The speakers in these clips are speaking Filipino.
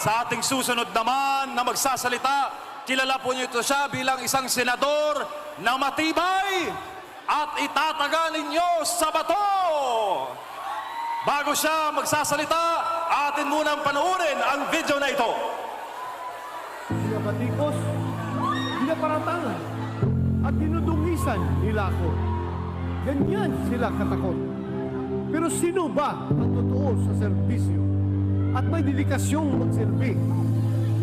sa ating susunod naman na magsasalita, kilala po niyo ito siya bilang isang senador na matibay at itataga ninyo sa bato. Bago siya magsasalita, atin munang panoorin ang video na ito. Pinabatikos, pinaparatangan, at dinudungisan nila ako. Ganyan sila katakot. Pero sino ba ang totoo sa serbisyo at may dedikasyong magserbi?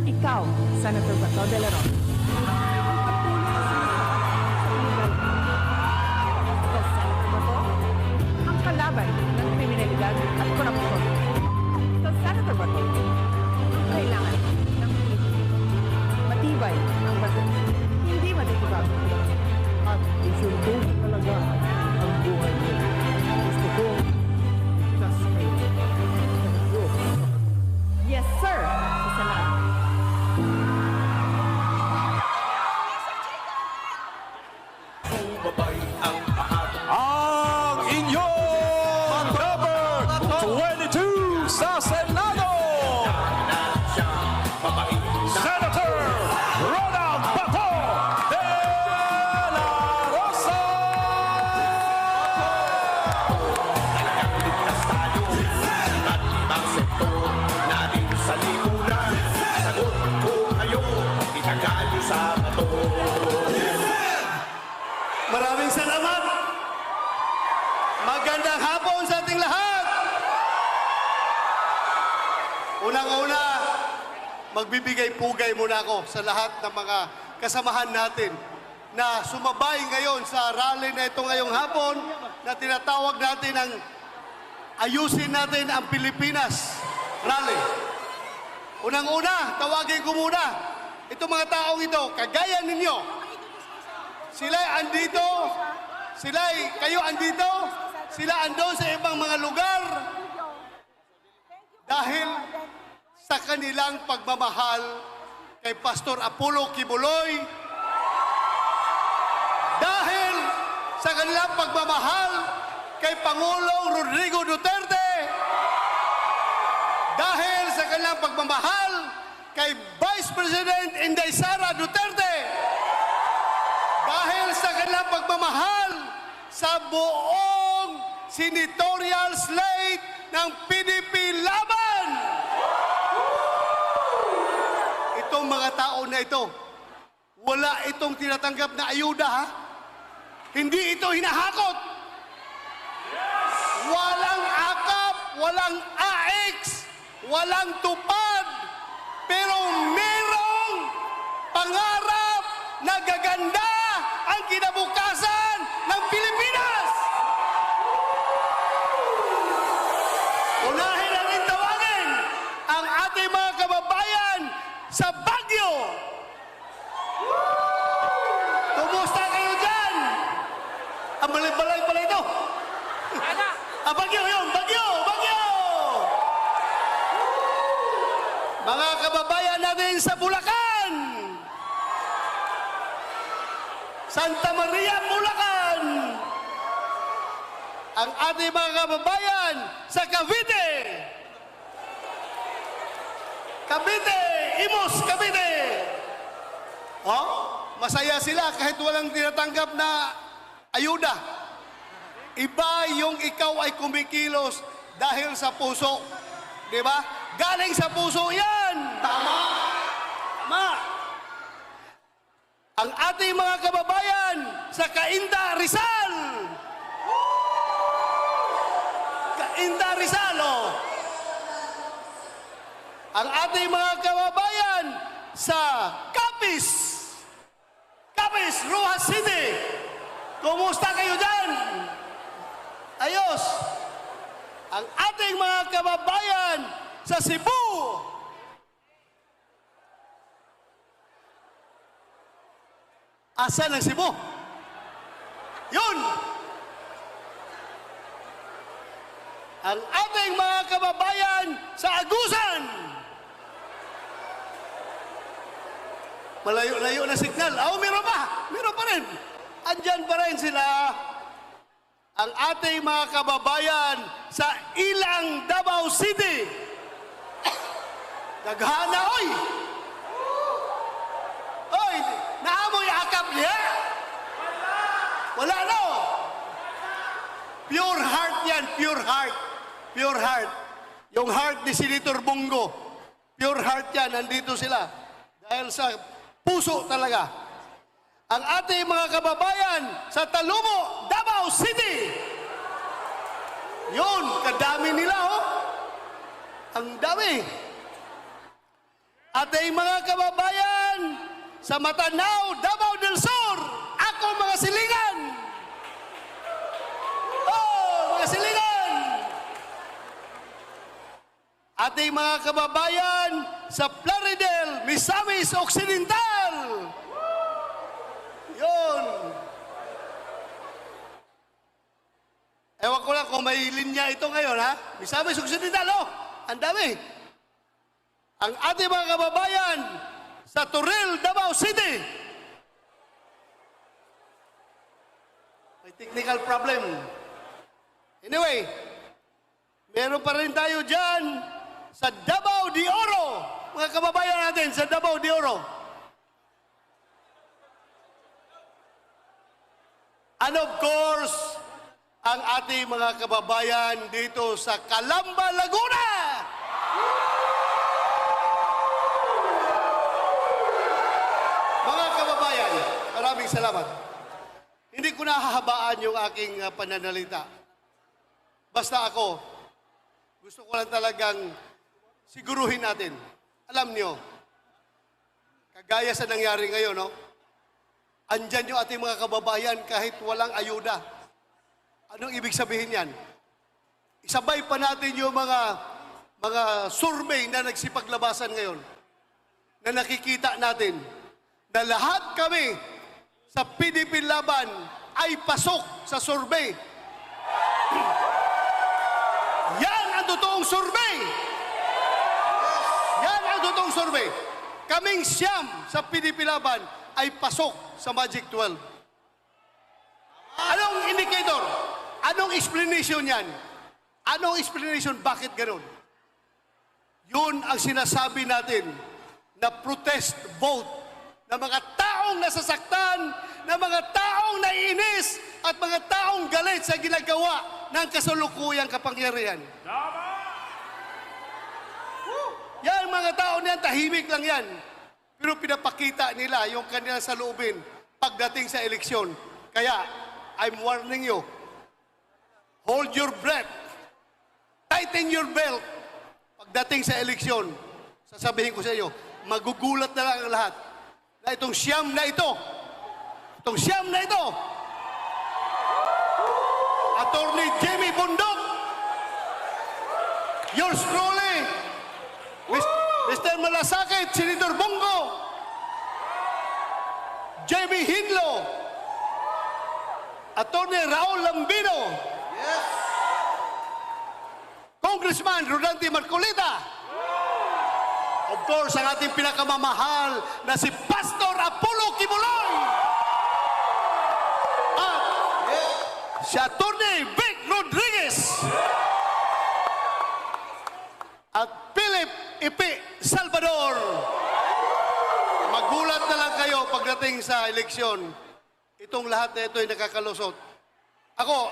Ikaw, Senator Bato de la Rosa. Ikaw, Senator Bato, ang kalaban ng kriminalidad at korupsyon. Ikaw, Senator Bato, ang kailangan ng Pilipino. Matibay ang bato, hindi matitibag. At isuntong talaga ang buhay niya. Gusto ko, itas kayo ng Diyos. Yes, sir, sa Senado. Ang inyong number 22 sa Senado, Senator Ronald Bato de la Rosa. Maraming salamat. Magandang hapon sa ating lahat. Unang-una, magbibigay pugay muna ako sa lahat ng mga kasamahan natin na sumabay ngayon sa rally na ito ngayong hapon na tinatawag natin ang Ayusin Natin ang Pilipinas rally. Unang-una, tawagin ko muna itong mga taong ito, kagaya ninyo. Sila'y andito, kayo andito, sila andon sa ibang mga lugar dahil sa kanilang pagmamahal kay Pastor Apollo Kibuloy, dahil sa kanilang pagmamahal kay Pangulong Rodrigo Duterte, dahil sa kanilang pagmamahal kay Vice President Inday Sara Duterte, dahil sa kanilang pagmamahal sa buong senatorial slate ng PDP Laban. Itong mga tao na ito, wala itong tinatanggap na ayuda, ha? Hindi ito hinahakot. Walang akap, walang AX, walang tupad, pero merong pangarap na gaganda ang kinabukasan ng Pilipinas. Unahin natin tawagin ang ating mga kababayan sa Baguio. Kumusta kayo dyan? Ang balay-balay pala ito. Baguio yun, Baguio, Baguio! Mga kababayan natin sa Bulacan, Santa Maria, Bulacan, ang ating mga kababayan sa Cavite, Imus, Cavite. Oh, masaya sila kahit walang tinatanggap na ayuda. Iba yung ikaw ay kumikilos dahil sa puso. Di ba? Galing sa puso yan. Tama. Tama. Ang ating mga kababayan sa Cainta, Rizal. Cainta, Rizal, oh. Ang ating mga kababayan sa Capiz, Rojas City. Kumusta kayo dyan? Ayos. Ang ating mga kababayan sa Cebu. Asan ang Cebu? Yun! Ang ating mga kababayan sa Agusan. Malayo-layo na signal. Meron pa! Meron pa rin. Andyan pa rin sila. Ang ating mga kababayan sa Ilang, Davao City. Daghana, oy! Oy, naamoy akap niya? Wala no! Pure heart yan, pure heart. Pure heart. Yung heart ni Senator Bongo. Pure heart yan, nandito sila. Dahil sa puso talaga. Ang ating mga kababayan sa Talumo, Davao City. Yun, kadami nila, oh. Ang dami. Ating mga kababayan sa Matanao, Davao del Sur, ako mga silingan. Oh, mga silingan. Ating mga kababayan sa Plaridel, Misamis Occidental. Yun. Ewan ko lang kung may linya ito ngayon, ha? Misamis Occidental, oh. Ang dami. Ang ating mga kababayan sa Turil, Davao City. May technical problem. Anyway, meron pa rin tayo dyan sa Davao de Oro. Mga kababayan natin sa Davao de Oro. And of course, ang ating mga kababayan dito sa Calamba, Laguna. Mga kababayan, maraming salamat. Hindi ko nahahabaan yung aking pananalita. Basta ako, gusto ko lang talagang siguruhin natin. Alam nyo, kagaya sa nangyari ngayon, no? Andyan yung ating mga kababayan kahit walang ayuda. Anong ibig sabihin yan? Isabay pa natin yung mga survey na nagsipaglabasan ngayon na nakikita natin na lahat kami sa PDP Laban ay pasok sa survey. Yan ang totoong survey. Yan ang totoong survey. Kaming siyam sa PDP Laban ay pasok sa Magic 12. Anong indicator? Anong explanation yan? Anong explanation? Bakit ganun? Yun ang sinasabi natin na protest vote na mga taong nasasaktan, na mga taong naiinis, at mga taong galit sa ginagawa ng kasalukuyang kapangyarihan. Yan, mga tao niyan, tahimik lang yan. Pero pinapakita nila yung kanilang saloobin pagdating sa eleksyon. Kaya, I'm warning you, hold your breath, tighten your belt. Pagdating sa eleksyon, sasabihin ko sa iyo, magugulat na lang ang lahat na itong siyam na ito, Attorney Jamie Bundok, yours truly, Mr. Malasakit, Senator Bongo, Jamie Hinlo, Attorney Raul Lambino, Congressman Rodante Marcolita, of course, ang ating pinakamamahal na si Pastor Apollo Kibuloy, at si Attorney Vic Rodriguez, at Philip Ipi Salvador. Magulat na lang kayo pagdating sa eleksyon. Itong lahat na ito ay nakakalusot. Ako,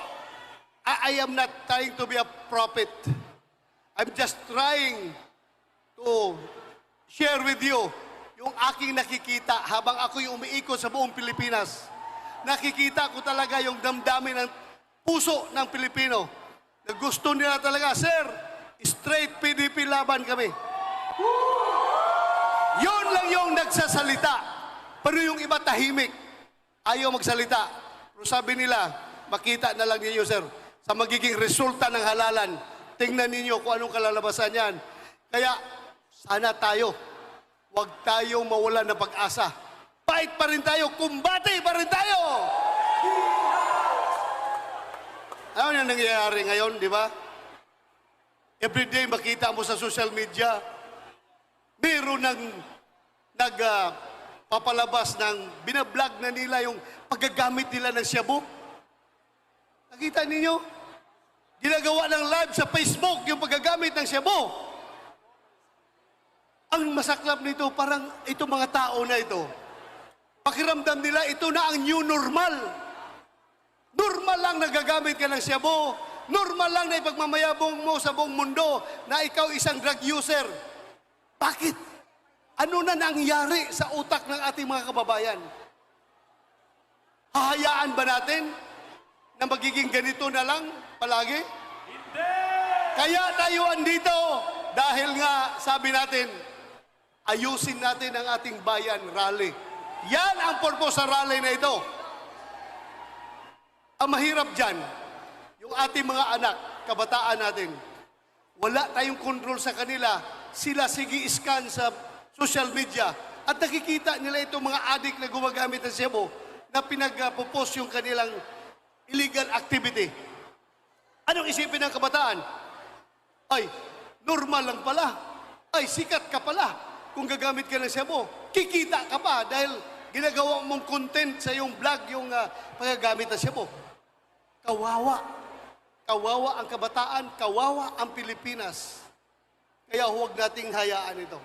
I am not trying to be a prophet. I'm just trying to share with you yung aking nakikita habang ako'y umiikot sa buong Pilipinas. Nakikita ko talaga yung damdamin ng puso ng Pilipino na gusto nila talaga, sir, straight PDP laban kami. Yun lang yung nagsasalita. Pero yung iba tahimik. Ayaw magsalita. Pero sabi nila, makita na lang ninyo, sir, sa magiging resulta ng halalan. Tingnan ninyo kung anong kalalabasan yan. Kaya, sana tayo, huwag tayong mawalan ng pag-asa. Fight pa rin tayo, kumbate pa rin tayo! Ano yung nangyayari ngayon, di ba? Everyday makita mo sa social media, meron papalabas ng binablog na nila yung paggagamit nila ng shabu. Nakita ninyo? Ginagawa ng live sa Facebook yung paggagamit ng shabu. Ang masaklap nito, parang ito mga tao na ito, pakiramdam nila, ito na ang new normal. Normal lang nagagamit ka ng shabu. Normal lang na ipagmamayabong mo sa buong mundo na ikaw isang drug user. Bakit? Ano na nangyari sa utak ng ating mga kababayan? Hahayaan ba natin na magiging ganito na lang palagi? Hindi! Kaya tayo andito dahil nga sabi natin, ayusin natin ang ating bayan rally. Yan ang purpose sa rally na ito. Ang mahirap dyan, yung ating mga anak, kabataan natin, wala tayong control sa kanila. Sila sige scan sa social media at nakikita nila itong mga adik na gumagamit ng shabu na pinag-post yung kanilang illegal activity. Anong isipin ng kabataan? Ay, normal lang pala. Ay, sikat ka pala kung gagamit ka ng shabu. Kikita ka pa dahil ginagawa mong content sa iyong vlog yung paggagamit ng shabu. Kawawa. Kawawa ang kabataan, kawawa ang Pilipinas. Kaya huwag nating hayaan ito.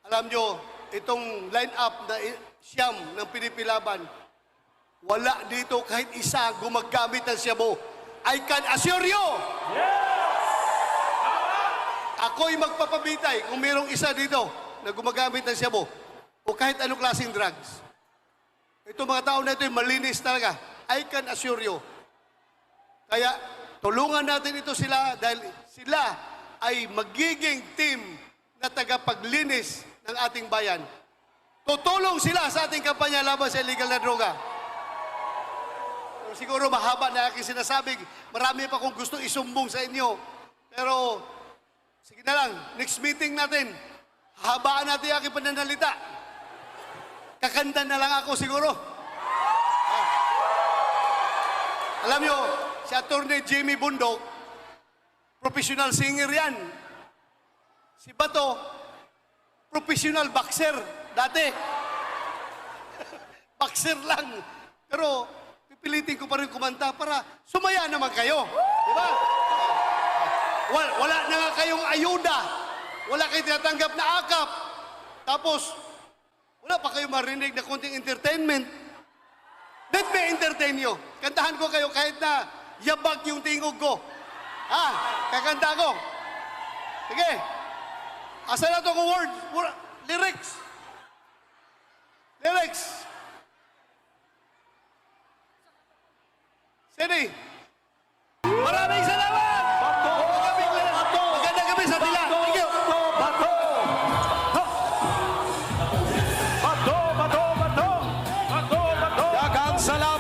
Alam nyo, itong line-up na siyam ng pinipilaban, wala dito kahit isa gumagamit ng shabu. I can assure you! Ako'y magpapabitay kung mayroong isa dito na gumagamit ng shabu o kahit anong klaseng drugs. Itong mga tao na ito malinis talaga. I can assure you. Kaya tulungan natin ito sila dahil sila ay magiging team na tagapaglinis ng ating bayan. Tutulong sila sa ating kampanya laban sa illegal na droga. Siguro mahaba na aking sinasabi. Marami pa kong gusto isumbong sa inyo. Pero sige na lang, next meeting natin, habaan natin aking pananalita. Kakanta na lang ako siguro. Alam nyo, si Atty. Jimmy Bundok, professional singer yan. Si Bato, professional boxer dati. Boxer lang. Pero pipilitin ko pa rin kumanta para sumaya naman kayo. Di ba? Wala na nga kayong ayuda. Wala kayong tinatanggap na akap. Tapos, wala pa kayong marinig na konting entertainment. Let me entertain you. Kantahan ko kayo kahit na yabag yung tingog ko. Ha? Kakanta ko. Sige. Asa na ito kong word? Lyrics. Lyrics. Sini. Maraming salamat! Magandang gabi sa tila. Thank you. Daghang salamat!